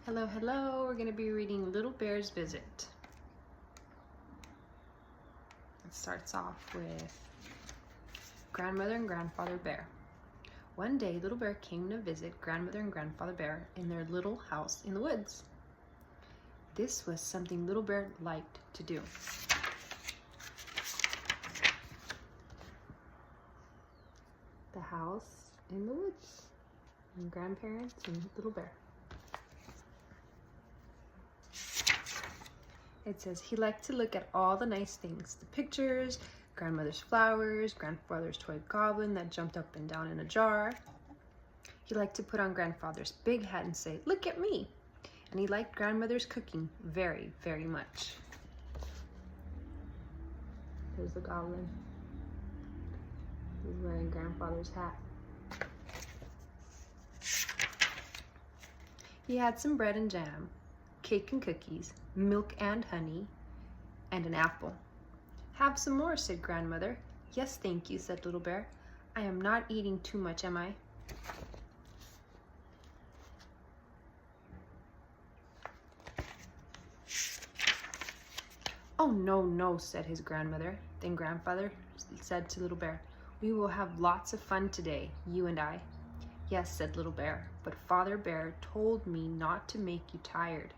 Hello, hello. We're going to be reading Little Bear's Visit. It starts off with Grandmother and Grandfather Bear. One day, Little Bear came to visit Grandmother and Grandfather Bear in their little house in the woods. This was something Little Bear liked to do. The house in the woods, and grandparents and Little Bear. It says he liked to look at all the nice things, the pictures, grandmother's flowers, grandfather's toy goblin that jumped up and down in a jar. He liked to put on grandfather's big hat and say, "Look at me." And he liked grandmother's cooking very, very much. There's the goblin. He's wearing grandfather's hat. He had some bread and jam, cake and cookies, milk and honey, and an apple. "Have some more," said grandmother. "Yes, thank you," said Little Bear. "I am not eating too much, am I?" "Oh, no, no," said his grandmother. Then grandfather said to Little Bear, "We will have lots of fun today, you and I." "Yes," said Little Bear, "but Father Bear told me not to make you tired."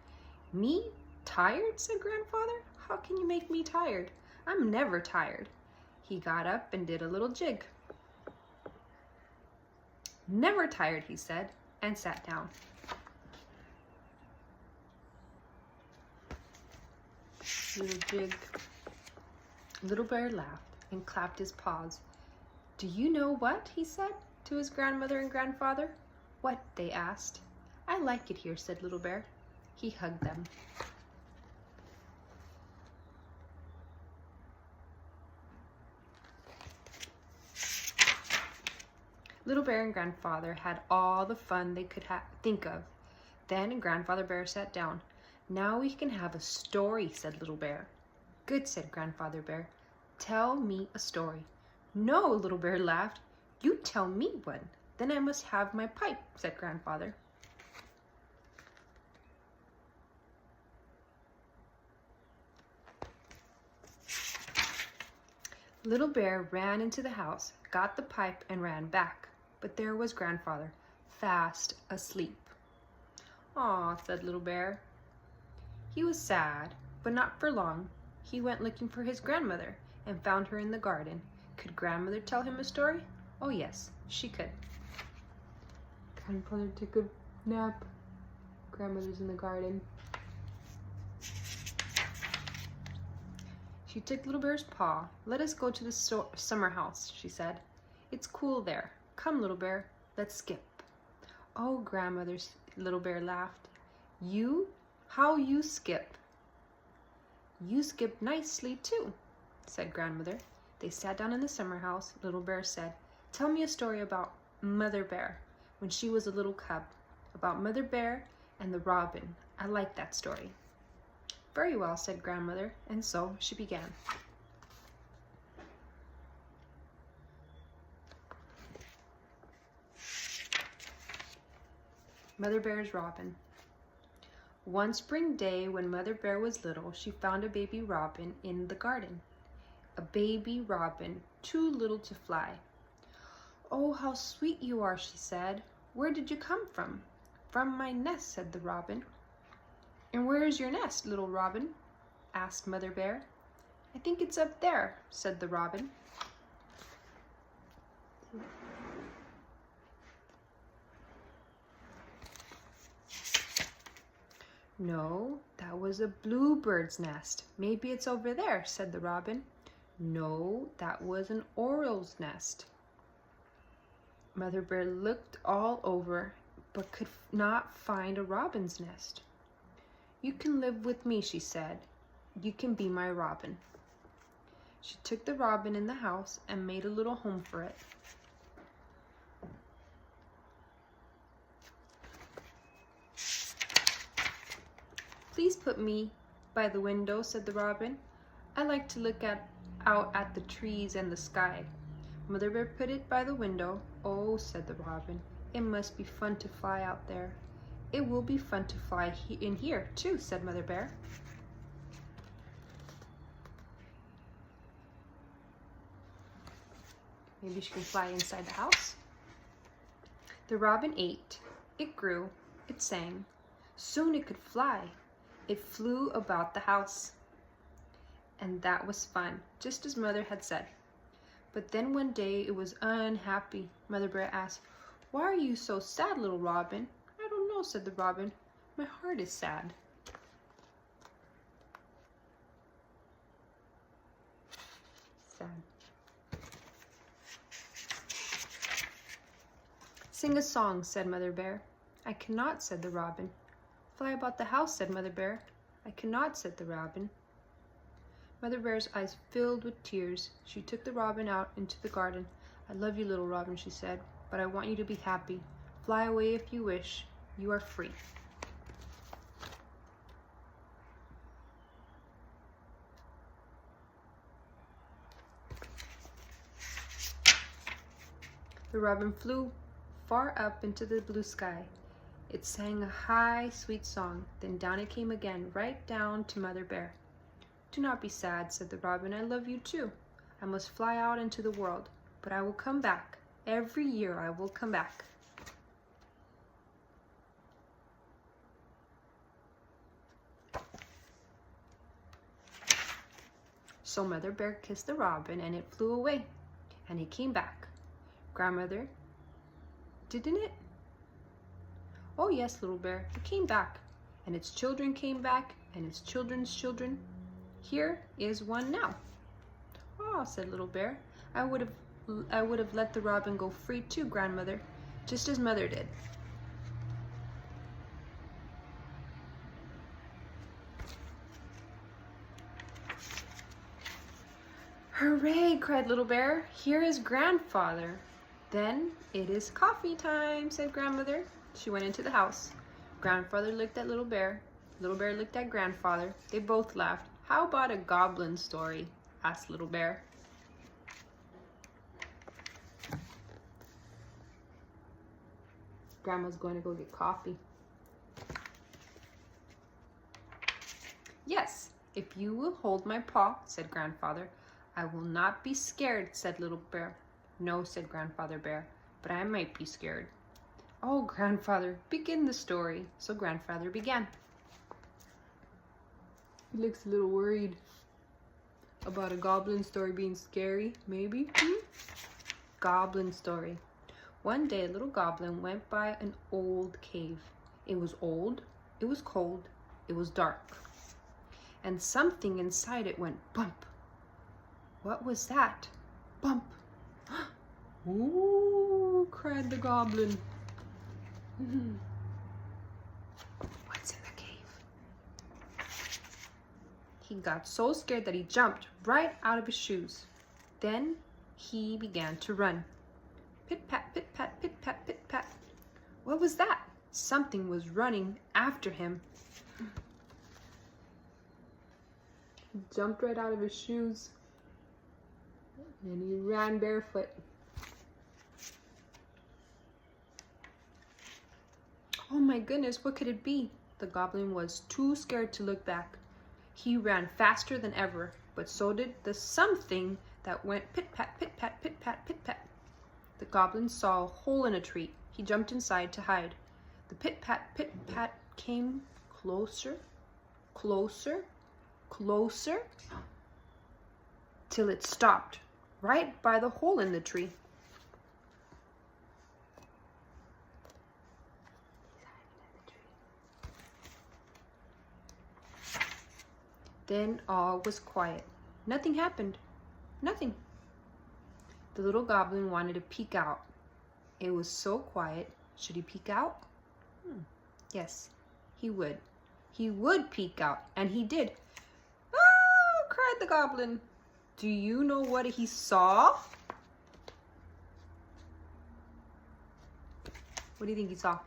"Me? Tired?" said grandfather. "How can you make me tired? I'm never tired." He got up and did a little jig. "Never tired," he said, and sat down. Little jig. Little Bear laughed and clapped his paws. "Do you know what?" he said to his grandmother and grandfather. "What?" they asked. "I like it here," said Little Bear. He hugged them. Little Bear and Grandfather had all the fun they could think of. Then Grandfather Bear sat down. "Now we can have a story," said Little Bear. "Good," said Grandfather Bear. "Tell me a story." "No," Little Bear laughed. "You tell me one. Then I must have my pipe," said Grandfather. Little Bear ran into the house, got the pipe, and ran back. But there was Grandfather, fast asleep. "Aw," said Little Bear. He was sad, but not for long. He went looking for his grandmother and found her in the garden. Could grandmother tell him a story? Oh yes, she could. Grandfather took a nap. Grandmother's in the garden. She took Little Bear's paw. "Let us go to the summer house," she said. "It's cool there. Come, Little Bear, let's skip." "Oh, grandmother," Little Bear laughed. "You? How you skip?" "You skip nicely too," said grandmother. They sat down in the summer house. Little Bear said, "Tell me a story about Mother Bear when she was a little cub, about Mother Bear and the robin. I like that story." "Very well," said grandmother, and so she began. Mother Bear's Robin. One spring day when Mother Bear was little, she found a baby robin in the garden. A baby robin, too little to fly. "Oh, how sweet you are," she said. "Where did you come from?" "From my nest," said the robin. "And where is your nest, little robin?" asked Mother Bear. "I think it's up there," said the robin. "No, that was a bluebird's nest. Maybe it's over there," said the robin. "No, that was an oriole's nest." Mother Bear looked all over, but could not find a robin's nest. "You can live with me," she said. "You can be my robin." She took the robin in the house and made a little home for it. "Please put me by the window," said the robin. "I like to look out at the trees and the sky." Mother Bear put it by the window. "Oh," said the robin, "it must be fun to fly out there." It will be fun to fly in here too, said Mother Bear. Maybe she can fly inside the house. The robin ate, it grew, it sang. Soon it could fly. It flew about the house. And that was fun, just as Mother had said. But then one day it was unhappy. Mother Bear asked, "Why are you so sad, little robin?" "I don't know," said the robin. "My heart is sad." Sad. "Sing a song," said Mother Bear. "I cannot," said the robin. "Fly about the house," said Mother Bear. "I cannot," said the robin. Mother Bear's eyes filled with tears. She took the robin out into the garden. "I love you, little robin," she said, "but I want you to be happy. Fly away if you wish. You are free." The robin flew far up into the blue sky. It sang a high, sweet song. Then down it came again, right down to Mother Bear. "Do not be sad," said the robin. "I love you too. I must fly out into the world, but I will come back. Every year I will come back." So Mother Bear kissed the robin and it flew away, and it came back. Grandmother, didn't it? "Oh yes, little bear, it came back, and its children came back, and its children's children. Here is one now." "Oh," said Little Bear, I would have let the robin go free too, Grandmother, just as Mother did." "Hooray!" cried Little Bear. "Here is Grandfather." "Then it is coffee time," said Grandmother. She went into the house. Grandfather looked at Little Bear. Little Bear looked at Grandfather. They both laughed. "How about a goblin story?" asked Little Bear. Grandma's going to go get coffee. "Yes, if you will hold my paw," said Grandfather. "I will not be scared," said Little Bear. "No," said Grandfather Bear, "but I might be scared." "Oh, Grandfather, begin the story." So Grandfather began. He looks a little worried about a goblin story being scary, maybe. Goblin story. One day a little goblin went by an old cave. It was old, it was cold, it was dark. And something inside it went bump. What was that? Bump. "Ooh," cried the goblin. What's in the cave? He got so scared that he jumped right out of his shoes. Then he began to run. Pit-pat, pit-pat, pit-pat, pit-pat. What was that? Something was running after him. He jumped right out of his shoes and he ran barefoot. "Oh my goodness, what could it be?" The goblin was too scared to look back. He ran faster than ever, but so did the something that went pit-pat, pit-pat, pit-pat, pit-pat. The goblin saw a hole in a tree. He jumped inside to hide. The pit-pat, pit-pat came closer, closer, closer, till it stopped right by the hole in the tree. Then all was quiet. Nothing happened. Nothing. The little goblin wanted to peek out. It was so quiet. Should he peek out? Yes, he would. He would peek out, and he did. "Ah!" cried the goblin. Do you know what he saw? What do you think he saw?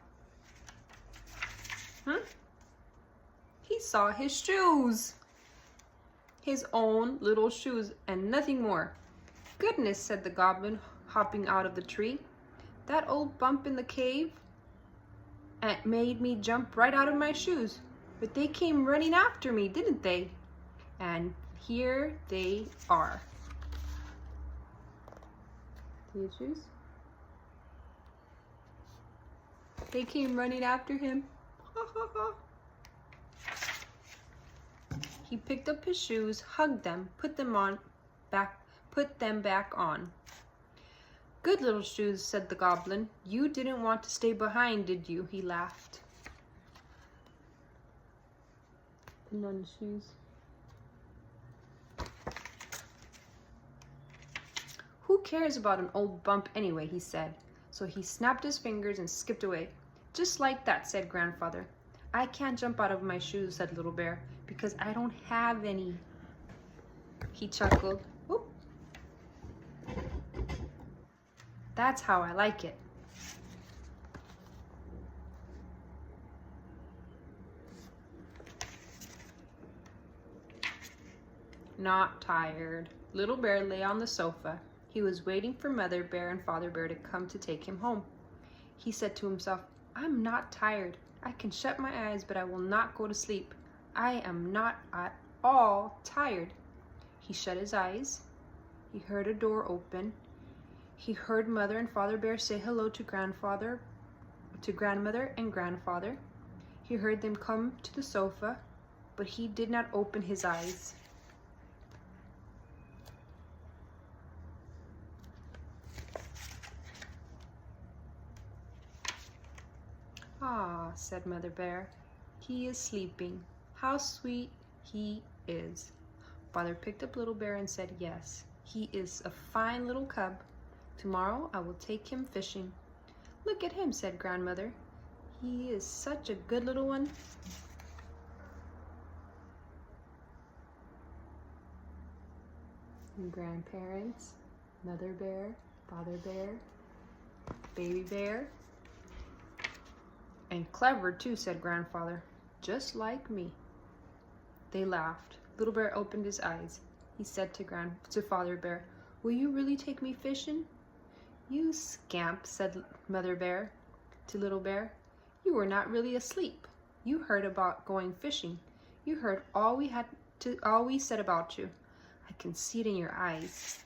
He saw his shoes. His own little shoes and nothing more. "Goodness," said the goblin, hopping out of the tree. "That old bump in the cave and made me jump right out of my shoes. But they came running after me, didn't they? And here they are. See his shoes? They came running after him. He picked up his shoes, hugged them, put them back on. Good little shoes, said the goblin. You didn't want to stay behind, did you? He laughed. Putting on the shoes. Who cares about an old bump anyway, he said. So he snapped his fingers and skipped away. Just like that, said Grandfather. I can't jump out of my shoes, said Little Bear, because I don't have any. He chuckled. Whoop. That's how I like it. Not tired. Little Bear lay on the sofa. He was waiting for Mother Bear and Father Bear to come to take him home. He said to himself, I'm not tired. I can shut my eyes, but I will not go to sleep. I am not at all tired. He shut his eyes. He heard a door open. He heard Mother and Father Bear say hello to Grandmother and Grandfather. He heard them come to the sofa, but he did not open his eyes. Ah, said Mother Bear, he is sleeping. How sweet he is. Father picked up Little Bear and said, yes, he is a fine little cub. Tomorrow I will take him fishing. Look at him, said Grandmother. He is such a good little one. And grandparents, Mother Bear, Father Bear, Baby Bear. And clever too, said Grandfather, just like me. They laughed. Little Bear opened his eyes. He said to Father Bear, will you really take me fishing? You scamp, said Mother Bear to Little Bear. You were not really asleep. You heard about going fishing. You heard all we said about you. I can see it in your eyes.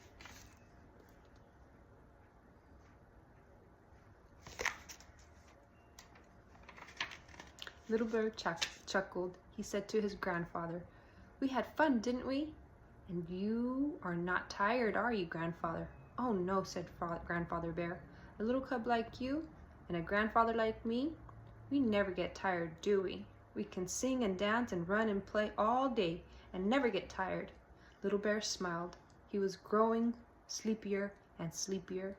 Little Bear chuckled. He said to his grandfather, we had fun, didn't we? And you are not tired, are you, Grandfather? Oh no, said Grandfather Bear. A little cub like you and a grandfather like me, we never get tired, do we? We can sing and dance and run and play all day and never get tired. Little Bear smiled. He was growing sleepier and sleepier.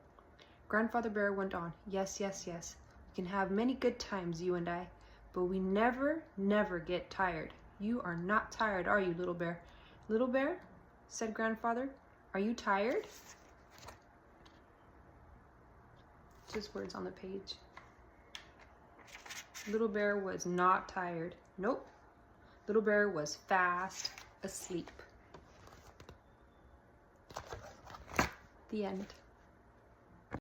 Grandfather Bear went on, yes, yes, yes. We can have many good times, you and I, but we never, never get tired. You are not tired, are you, Little Bear? Little Bear, said Grandfather, are you tired? Just words on the page. Little Bear was not tired. Nope. Little Bear was fast asleep. The end.